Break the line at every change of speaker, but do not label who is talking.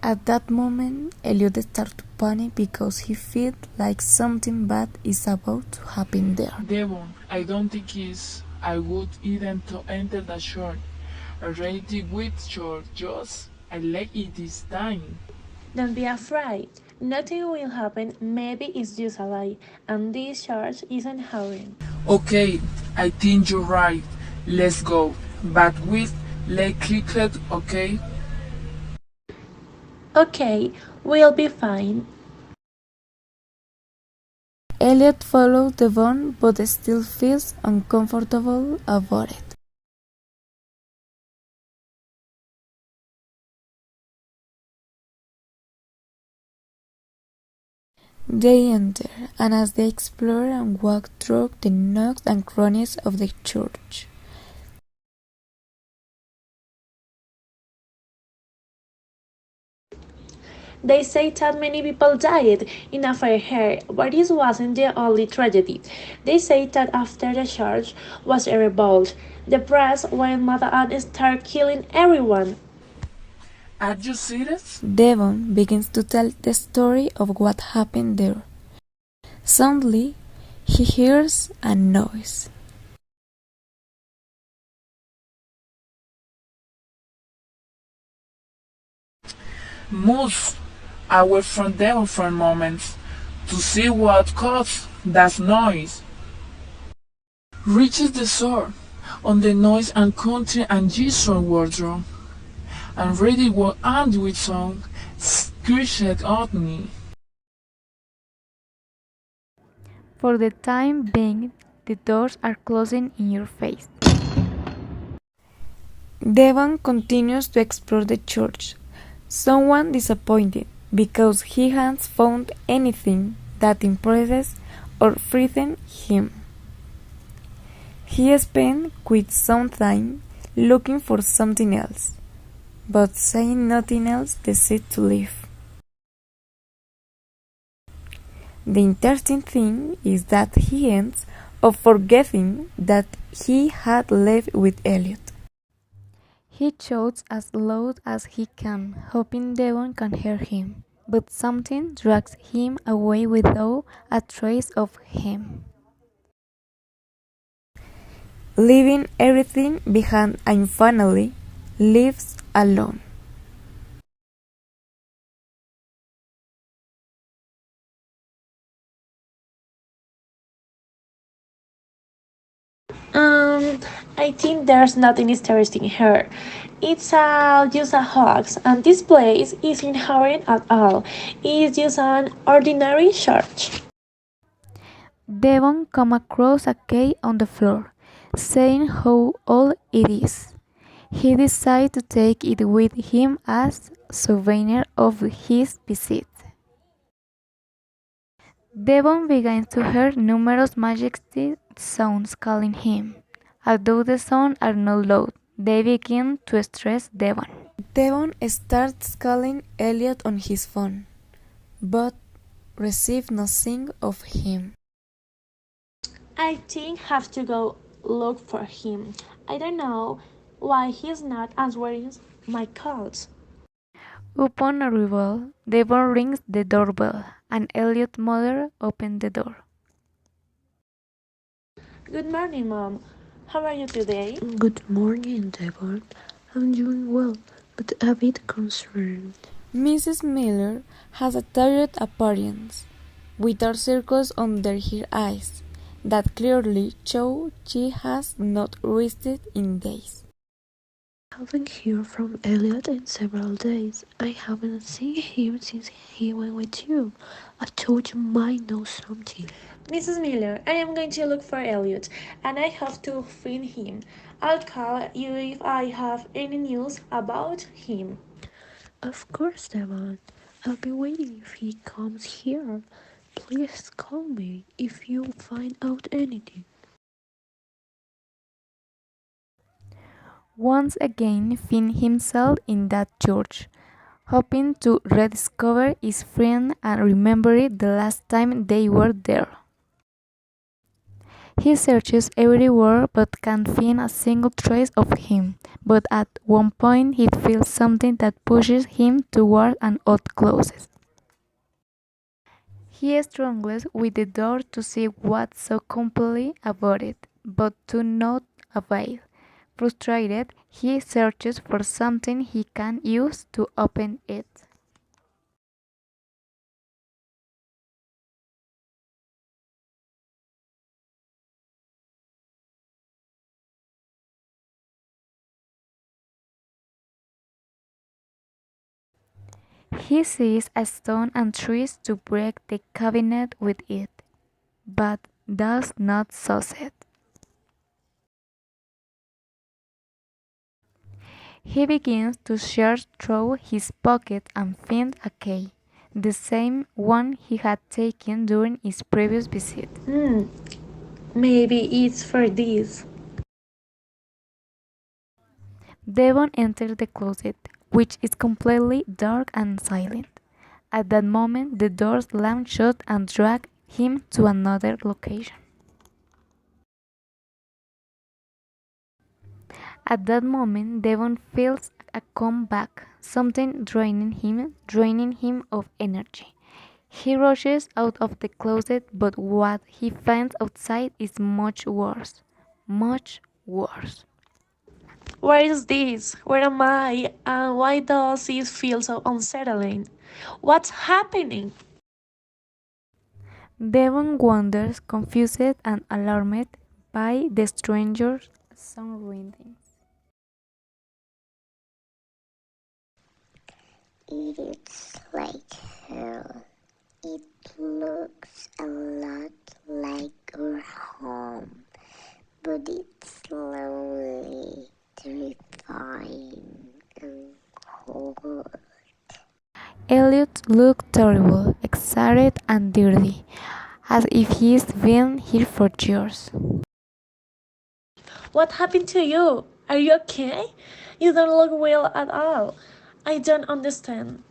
At that moment, Elliot starts to panic because he feels like something bad is about to happen there.
Devon, I don't think it's I would even to enter the short. Already with short, just I like it this time.
Don't be afraid. Nothing will happen. Maybe it's just a lie, and this charge isn't harming.
Okay, I think you're right. Let's go. But with leg clicked, okay?
Okay, we'll be fine.
Elliot follows Devon but still feels uncomfortable about it. They enter, and as they explore and walk through the nooks and crannies of the church,
They say that many people died in a fire here, but this wasn't the only tragedy. They say that after the charge was a revolt. The press went mad and started killing everyone.
Are you serious?
Devon begins to tell the story of what happened there. Suddenly, he hears a noise.
Move away from them for a moment to see what caused that noise. Reaches the sword on the noise and country and Jesus wardrobe, and ready what and with song screeched at me.
For the time being, the doors are closing in your face. Devon continues to explore the church, somewhat disappointed because he hasn't found anything that impresses or frightens him. He spent quite some time looking for something else, but saying nothing else decides to leave. The interesting thing is that he ends up forgetting that he had left with Elliot. He shouts as loud as he can, hoping Devon can hear him, but something drags him away without a trace of him. Leaving everything behind and finally lives alone.
I think there's nothing interesting here. It's just a hoax, and this place isn't harrowing at all. It's just an ordinary church.
Devon comes across a key on the floor, saying how old it is. He decides to take it with him as souvenir of his visit. Devon begins to hear numerous majestic sounds calling him. Although the sounds are not loud, they begin to stress Devon. Devon starts calling Elliot on his phone, but receives nothing of him.
I think have to go look for him. I don't know why he's not answering my calls.
Upon arrival, Devon rings the doorbell, and Elliot's mother opens the door.
Good morning, Mom. How are you today?
Good morning, Devon. I'm doing well, but a bit concerned.
Mrs. Miller has a tired appearance, with dark circles under her eyes that clearly show she has not rested in days.
I haven't heard from Elliot in several days. I haven't seen him since he went with you. I thought you might know something.
Mrs. Miller, I am going to look for Elliot, and I have to find him. I'll call you if I have any news about him.
Of course, Devon. I'll be waiting if he comes here. Please call me if you find out anything.
Once again finds himself in that church, hoping to rediscover his friend and remember the last time they were there. He searches everywhere but can't find a single trace of him. But at one point he feels something that pushes him toward an odd closet. He strangles with the door to see what's so compelling about it, but to no avail. Frustrated, he searches for something he can use to open it. He sees a stone and tries to break the cabinet with it, but does not succeed. He begins to search through his pocket and finds a key, the same one he had taken during his previous visit.
Maybe it's for this.
Devon enters the closet, which is completely dark and silent. At that moment, the door slams shut and drags him to another location. At that moment, Devon feels a comeback, something draining him of energy. He rushes out of the closet, but what he finds outside is much worse. Much worse.
Where is this? Where am I? And why does it feel so unsettling? What's happening?
Devon wanders, confused and alarmed by the stranger's surroundings.
It's like hell. It looks a lot like our home, but it's lonely, terrifying, and cold.
Elliot looked terrible, excited and dirty, as if he's been here for years.
What happened to you? Are you okay? You don't look well at all. I don't understand.